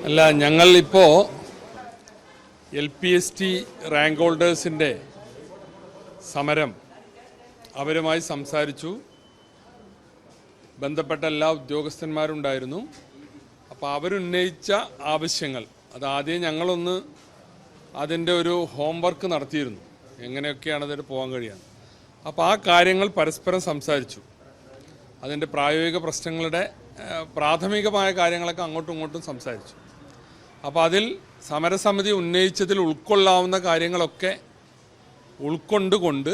അല്ല, ഞങ്ങൾ ഇപ്പോൾ LPST റാങ്ക് ഹോൾഡേഴ്സിൻ്റെ സമരം അവരുമായി സംസാരിച്ചു. ബന്ധപ്പെട്ട എല്ലാ ഉദ്യോഗസ്ഥന്മാരുണ്ടായിരുന്നു. അപ്പോൾ അവരുന്നയിച്ച ആവശ്യങ്ങൾ ആദ്യം ഞങ്ങളൊന്ന് അതിൻ്റെ ഒരു ഹോംവർക്ക് നടത്തിയിരുന്നു, എങ്ങനെയൊക്കെയാണ് അതിന് പോകാൻ കഴിയുക. അപ്പോൾ ആ കാര്യങ്ങൾ പരസ്പരം സംസാരിച്ചു. അതിൻ്റെ പ്രായോഗിക പ്രശ്നങ്ങളുടെ പ്രാഥമികമായ കാര്യങ്ങളൊക്കെ അങ്ങോട്ടും ഇങ്ങോട്ടും സംസാരിച്ചു. അപ്പോൾ അതിൽ സമരസമിതി ഉന്നയിച്ചതിൽ ഉൾക്കൊള്ളാവുന്ന കാര്യങ്ങളൊക്കെ ഉൾക്കൊണ്ടുകൊണ്ട്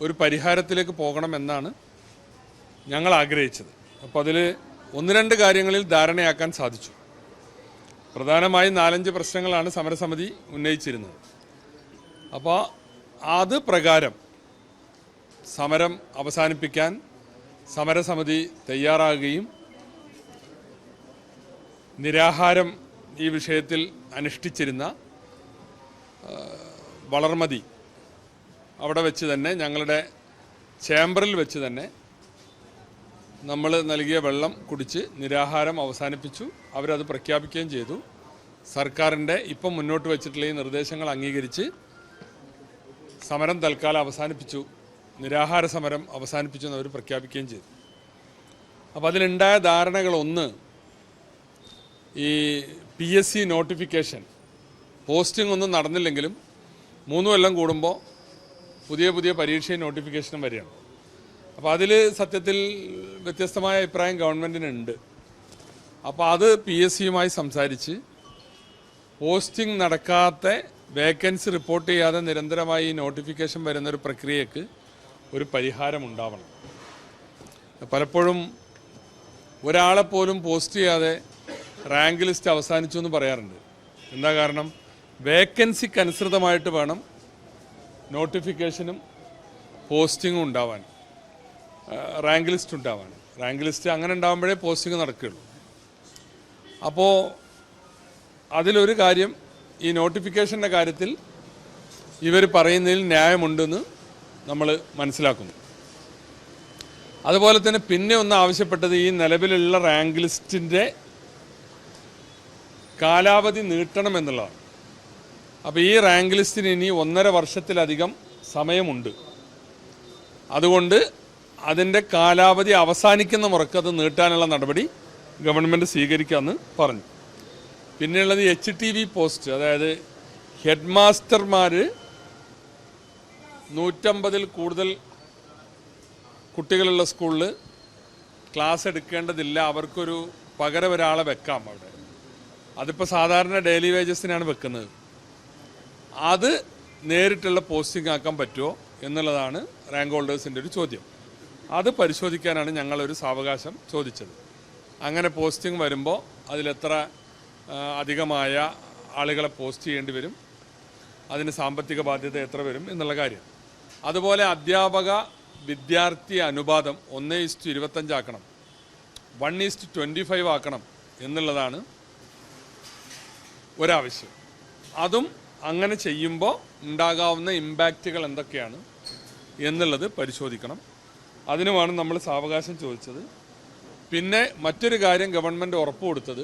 ഒരു പരിഹാരത്തിലേക്ക് പോകണമെന്നാണ് ഞങ്ങൾ ആഗ്രഹിച്ചത്. അപ്പോൾ അതിൽ ഒന്ന് രണ്ട് കാര്യങ്ങളിൽ ധാരണയാക്കാൻ സാധിച്ചു. പ്രധാനമായും 4-5 പ്രശ്നങ്ങളാണ് സമരസമിതി ഉന്നയിച്ചിരുന്നത്. അപ്പോൾ അത് പ്രകാരം സമരം അവസാനിപ്പിക്കാൻ സമരസമിതി തയ്യാറാകുകയും നിരാഹാരം ഈ വിഷയത്തിൽ അനുഷ്ഠിച്ചിരുന്ന വളർമതി അവിടെ വെച്ച് തന്നെ, ഞങ്ങളുടെ ചേംബറിൽ വെച്ച് തന്നെ നമ്മൾ നൽകിയ വെള്ളം കുടിച്ച് നിരാഹാരം അവസാനിപ്പിച്ചു. അവരത് പ്രഖ്യാപിക്കുകയും ചെയ്തു. സർക്കാരിൻ്റെ ഇപ്പം മുന്നോട്ട് വച്ചിട്ടുള്ള ഈ നിർദ്ദേശങ്ങൾ അംഗീകരിച്ച് സമരം തൽക്കാലം അവസാനിപ്പിച്ചു, നിരാഹാര സമരം അവസാനിപ്പിച്ചു എന്ന് അവർ പ്രഖ്യാപിക്കുകയും ചെയ്തു. അപ്പോൾ അതിലുണ്ടായ ധാരണകളൊന്ന്, ഈ PSC നോട്ടിഫിക്കേഷൻ പോസ്റ്റിംഗ് ഒന്നും നടന്നില്ലെങ്കിലും 3 കൊല്ലം കൂടുമ്പോൾ പുതിയ പുതിയ പരീക്ഷയും നോട്ടിഫിക്കേഷനും വരികയാണ്. അപ്പോൾ അതിൽ സത്യത്തിൽ വ്യത്യസ്തമായ അഭിപ്രായം ഗവൺമെൻറ്റിനുണ്ട്. അപ്പോൾ അത് PSCയുമായി സംസാരിച്ച് പോസ്റ്റിംഗ് നടക്കാത്ത, വേക്കൻസി റിപ്പോർട്ട് ചെയ്യാതെ നിരന്തരമായി ഈ നോട്ടിഫിക്കേഷൻ വരുന്നൊരു പ്രക്രിയക്ക് ഒരു പരിഹാരമുണ്ടാവണം. പലപ്പോഴും ഒരാളെപ്പോലും പോസ്റ്റ് ചെയ്യാതെ റാങ്ക് ലിസ്റ്റ് അവസാനിച്ചു എന്ന് പറയാറുണ്ട്. എന്താ കാരണം? വേക്കൻസിക്ക് അനുസൃതമായിട്ട് വേണം നോട്ടിഫിക്കേഷനും പോസ്റ്റിങ്ങും ഉണ്ടാവാൻ, റാങ്ക് ലിസ്റ്റ് ഉണ്ടാവാൻ. റാങ്ക് ലിസ്റ്റ് അങ്ങനെ ഉണ്ടാകുമ്പോഴേ പോസ്റ്റിംഗ് നടക്കുകയുള്ളൂ. അപ്പോൾ അതിലൊരു കാര്യം, ഈ നോട്ടിഫിക്കേഷൻ്റെ കാര്യത്തിൽ ഇവർ പറയുന്നതിൽ ന്യായമുണ്ടെന്ന് നമ്മൾ മനസ്സിലാക്കുന്നു. അതുപോലെ തന്നെ പിന്നെ ഒന്ന് ആവശ്യപ്പെട്ടത്, ഈ നിലവിലുള്ള റാങ്ക് ലിസ്റ്റിൻ്റെ കാലാവധി നീട്ടണം എന്നുള്ളതാണ്. അപ്പോൾ ഈ റാങ്ക് ലിസ്റ്റിന് ഇനി 1.5 വർഷത്തിലധികം സമയമുണ്ട്. അതുകൊണ്ട് അതിൻ്റെ കാലാവധി അവസാനിക്കുന്ന മുറക്ക് അത് നീട്ടാനുള്ള നടപടി ഗവൺമെൻറ് സ്വീകരിക്കാമെന്ന് പറഞ്ഞു. പിന്നെയുള്ളത് HTV പോസ്റ്റ്, അതായത് ഹെഡ് മാസ്റ്റർമാർ 150-ൽ കൂടുതൽ കുട്ടികളുള്ള സ്കൂളിൽ ക്ലാസ് എടുക്കേണ്ടതില്ല, അവർക്കൊരു പകരം ഒരാളെ വെക്കാം അവിടെ. അതിപ്പോൾ സാധാരണ ഡെയിലി വേജസിനാണ് വെക്കുന്നത്. അത് നേരിട്ടുള്ള പോസ്റ്റിംഗ് ആക്കാൻ പറ്റുമോ എന്നുള്ളതാണ് റാങ്ക് ഹോൾഡേഴ്സിൻ്റെ ഒരു ചോദ്യം. അത് പരിശോധിക്കാനാണ് ഞങ്ങളൊരു സാവകാശം ചോദിച്ചത്. അങ്ങനെ പോസ്റ്റിംഗ് വരുമ്പോൾ അതിലെത്ര അധികമായ ആളുകളെ പോസ്റ്റ് ചെയ്യേണ്ടി വരും, അതിന് സാമ്പത്തിക ബാധ്യത എത്ര വരും എന്നുള്ള കാര്യം. അതുപോലെ അധ്യാപക വിദ്യാർത്ഥി അനുപാതം 1:25 ആക്കണം, 1:25 ആക്കണം എന്നുള്ളതാണ് ഒരാവശ്യം. അതും അങ്ങനെ ചെയ്യുമ്പോൾ ഉണ്ടാകാവുന്ന ഇമ്പാക്റ്റുകൾ എന്തൊക്കെയാണ് എന്നുള്ളത് പരിശോധിക്കണം. അതിനുമാണ് നമ്മൾ സാവകാശം ചോദിച്ചത്. പിന്നെ മറ്റൊരു കാര്യം ഗവൺമെൻറ് ഉറപ്പ് കൊടുത്തത്,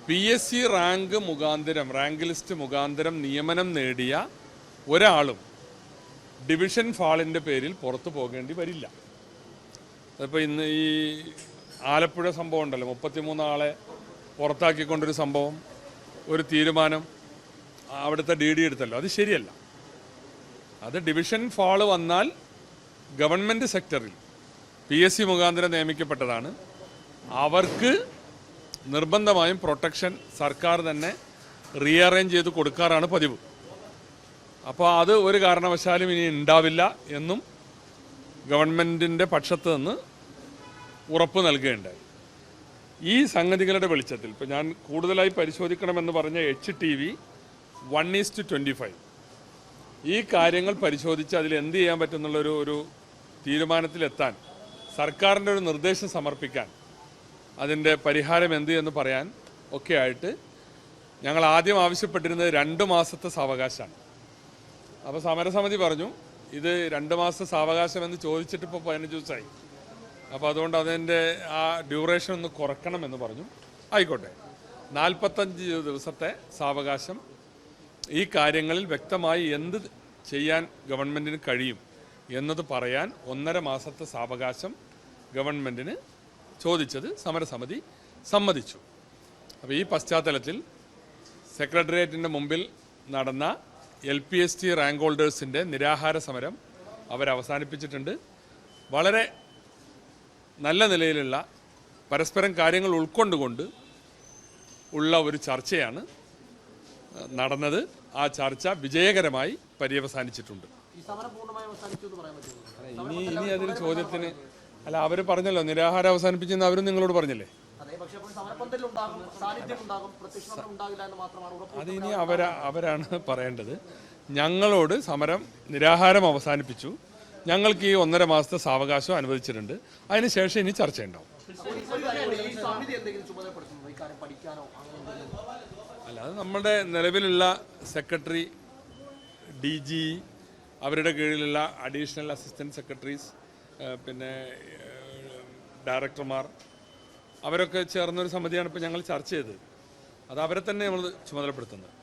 PSC റാങ്ക് മുഖാന്തരം, റാങ്ക് ലിസ്റ്റ് മുഖാന്തരം നിയമനം നേടിയ ഒരാളും ഡിവിഷൻ ഫാളിൻ്റെ പേരിൽ പുറത്തു പോകേണ്ടി വരില്ല. അതിപ്പോൾ ഇന്ന് ഈ ആലപ്പുഴ സംഭവം ഉണ്ടല്ലോ, 33 ആളെ പുറത്താക്കിക്കൊണ്ടൊരു സംഭവം, ഒരു തീരുമാനം അവിടുത്തെ DD എടുത്തല്ലോ, അത് ശരിയല്ല. അത് ഡിവിഷൻ ഫാള് വന്നാൽ ഗവൺമെൻറ് സെക്ടറിൽ PSC മുഖാന്തരം നിയമിക്കപ്പെട്ടതാണ്, അവർക്ക് നിർബന്ധമായും പ്രൊട്ടക്ഷൻ സർക്കാർ തന്നെ റീഅറേഞ്ച് ചെയ്ത് കൊടുക്കാറാണ് പതിവ്. അപ്പോൾ അത് ഒരു കാരണവശാലും ഇനി ഉണ്ടാവില്ല എന്നും ഗവൺമെൻറ്റിൻ്റെ പക്ഷത്ത് നിന്ന് ഉറപ്പ് നൽകുകയുണ്ടായി. ഈ സംഗതികളുടെ വെളിച്ചത്തിൽ ഇപ്പോൾ ഞാൻ കൂടുതലായി പരിശോധിക്കണമെന്ന് പറഞ്ഞ HTV 1:25 ഈ കാര്യങ്ങൾ പരിശോധിച്ച് അതിൽ എന്ത് ചെയ്യാൻ പറ്റുന്നുള്ളൊരു തീരുമാനത്തിലെത്താൻ, സർക്കാരിൻ്റെ ഒരു നിർദ്ദേശം സമർപ്പിക്കാൻ, അതിൻ്റെ പരിഹാരം എന്ത് എന്ന് പറയാൻ ഒക്കെ ആയിട്ട് ഞങ്ങൾ ആദ്യം ആവശ്യപ്പെട്ടിരുന്നത് 2 മാസത്തെ സാവകാശമാണ്. അപ്പോൾ സമരസമിതി പറഞ്ഞു, ഇത് 2 മാസത്തെ സാവകാശം എന്ന് ചോദിച്ചിട്ട് ഇപ്പോൾ 15 ദിവസമായി, അപ്പോൾ അതുകൊണ്ട് അതിൻ്റെ ആ ഡ്യൂറേഷൻ ഒന്ന് കുറയ്ക്കണമെന്ന് പറഞ്ഞു. ആയിക്കോട്ടെ, 45 ദിവസത്തെ സാവകാശം ഈ കാര്യങ്ങളിൽ വ്യക്തമായി എന്ത് ചെയ്യാൻ ഗവൺമെൻറ്റിന് കഴിയും എന്നത് പറയാൻ 1.5 മാസത്തെ സാവകാശം ഗവൺമെൻറ്റിന് ചോദിച്ചത് സമരസമിതി സമ്മതിച്ചു. അപ്പോൾ ഈ പശ്ചാത്തലത്തിൽ സെക്രട്ടേറിയറ്റിൻ്റെ മുമ്പിൽ നടന്ന LPST റാങ്ക് ഹോൾഡേഴ്സിൻ്റെ നിരാഹാര സമരം അവരവസാനിപ്പിച്ചിട്ടുണ്ട്. വളരെ നല്ല നിലയിലുള്ള പരസ്പരം കാര്യങ്ങൾ ഉൾക്കൊണ്ടുകൊണ്ട് ഉള്ള ഒരു ചർച്ചയാണ് നടന്നത്. ആ ചർച്ച വിജയകരമായി പര്യവസാനിച്ചിട്ടുണ്ട്. ഇനി അതിൽ ചോദ്യത്തിന് അല്ല, അവർ പറഞ്ഞല്ലോ നിരാഹാരം അവസാനിപ്പിച്ചെന്ന് അവരും നിങ്ങളോട് പറഞ്ഞില്ലേ. അത് ഇനി അവരാണ് പറയേണ്ടത്. ഞങ്ങളോട് സമരം നിരാഹാരം അവസാനിപ്പിച്ചു, ഞങ്ങൾക്ക് ഈ 1.5 മാസത്തെ സാവകാശം അനുവദിച്ചിട്ടുണ്ട്, അതിനുശേഷം ഇനി ചർച്ചയുണ്ടാവും. അല്ല, അത് നമ്മുടെ നിലവിലുള്ള സെക്രട്ടറി, DG, അവരുടെ കീഴിലുള്ള അഡീഷണൽ അസിസ്റ്റൻറ്റ് സെക്രട്ടറീസ്, പിന്നെ ഡയറക്ടർമാർ, അവരൊക്കെ ചേർന്നൊരു സമിതിയാണ് ഇപ്പോൾ ഞങ്ങൾ ചർച്ച ചെയ്തത്. അത് അവരെ തന്നെ നമ്മൾ ചുമതലപ്പെടുത്തുന്നത്.